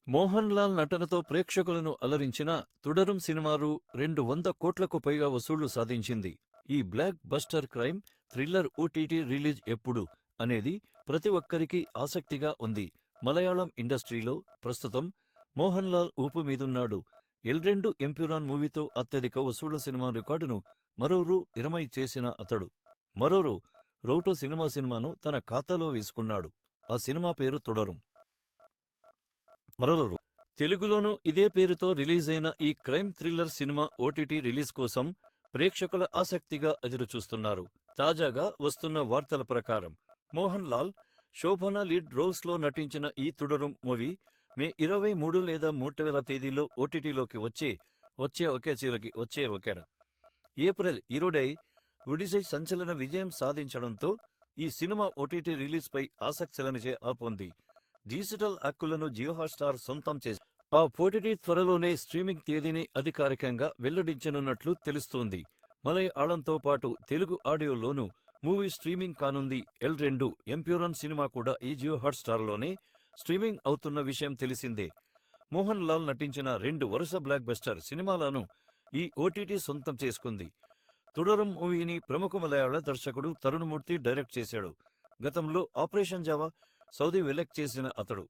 మోహన్ లాల్ నటనతో ప్రేక్షకులను అలరించిన తుడరం సినిమారు 200 కోట్లకు పైగా వసూళ్లు సాధించింది. ఈ block buster crime thriller OTT release ఎప్పుడు అనేది ప్రతి ఒక్కరికి ఆసక్తిగా ఉంది. మలయాళం ఇండస్ట్రీలో ప్రస్తుతం మోహన్ లాల్ ఊపు మీదున్నాడు. ఎల్2 ఎంప్యూరాన్ మూవీతో అత్యధిక వసూళ్ల సినిమా రికార్డును మరోరు 20 చేసిన అతడు మరోరు రౌటో సినిమాను తన ఖాతాలో వేసుకున్నాడు. ఆ సినిమా పేరు తుడరం. మరోరు తెలుగులోనూ ఇదే పేరుతో రిలీజ్ అయిన ఈ crime thriller cinema OTT release కోసం ప్రేక్షకుల ఆసక్తిగా ఎదురుచూస్తున్నారు. తాజాగా వస్తున్న వార్తల ప్రకారం మోహన్ లాల్, శోభన లీడ్ రోల్స్ లో నటించిన ఈ తుడరం మూవీ మే 23 లేదా 30 తేదీలో ఓటీటీలోకి ఏప్రిల్ 20 విడిసై సంచలన విజయం సాధించడంతో ఈ సినిమా ఓటీటీ రిలీజ్ పై ఆసక్తులనిచే ఆపొంది. డిజిటల్ హక్కులను జియో హాట్స్టార్ సొంతం చేసి ఆ ఓటీటీ త్వరలోనే స్ట్రీమింగ్ తేదీని అధికారికంగా వెల్లడించనున్నట్లు తెలుస్తోంది. మలయాళంతో పాటు తెలుగు ఆడియోలోనూ మూవీ స్ట్రీమింగ్ కానుంది. ఎల్2 ఎంప్యూరాన్ సినిమా కూడా ఈ జియో హాట్స్టార్లోనే స్ట్రీమింగ్ అవుతున్న విషయం తెలిసిందే. మోహన్ లాల్ నటించిన 2 వరుస బ్లాక్ బస్టర్ సినిమాలను ఈ ఓటీటీ సొంతం చేసుకుంది. తుడరం మూవీని ప్రముఖ మలయాళ దర్శకుడు తరుణమూర్తి డైరెక్ట్ చేశాడు. గతంలో ఆపరేషన్ జావా సౌదీ వెలెక్ట్ చేసిన అతడు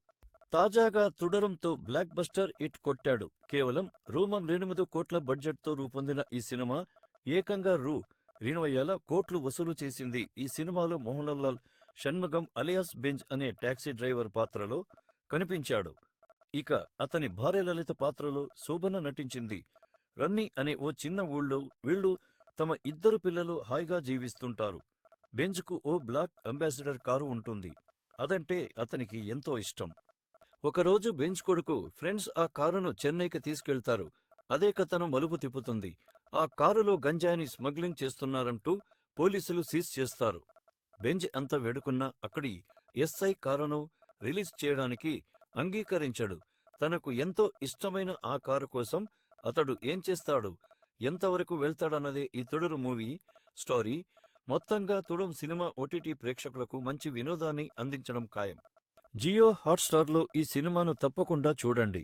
తాజాగా తుడరంతో బ్లాక్ బస్టర్ హిట్ కొట్టాడు. కేవలం రూ. 8 కోట్ల బడ్జెట్తో రూపొందిన ఈ సినిమా ఏకంగా రూ. 20 కోట్లు వసూలు చేసింది. ఈ సినిమాలో మోహన్ లాల్ షణ్ముగం అలియాస్ బెంజ్ అనే టాక్సీ డ్రైవర్ పాత్రలో కనిపించాడు. ఇక అతని భార్య లలిత పాత్రలో శోభన నటించింది. రన్నీ అనే ఓ చిన్న ఊళ్ళో వీళ్ళు తమ 2 పిల్లలు హాయిగా జీవిస్తుంటారు. బెంజ్కు ఓ బ్లాక్ అంబాసిడర్ కారు ఉంటుంది. అదంటే అతనికి ఎంతో ఇష్టం. ఒకరోజు బెంజ్ కొడుకు ఫ్రెండ్స్ ఆ కారును చెన్నైకి తీసుకెళ్తారు. అదే కథను మలుపు తిప్పుతుంది. ఆ కారులో గంజాయిని స్మగ్లింగ్ చేస్తున్నారంటూ పోలీసులు సీజ్ చేస్తారు. బెంజ్ ఎంత వేడుకున్నా అక్కడి ఎస్ఐ కారును రిలీజ్ చేయడానికి అంగీకరించడు. తనకు ఎంతో ఇష్టమైన ఆ కారు కోసం అతడు ఏం చేస్తాడు, ఎంతవరకు వెళ్తాడన్నదే ఈ తుడరు మూవీ స్టోరీ. మొత్తంగా తుడం సినిమా ఓటీటీ ప్రేక్షకులకు మంచి వినోదాన్ని అందించడం ఖాయం. జియో హాట్స్టార్లో ఈ సినిమాను తప్పకుండా చూడండి.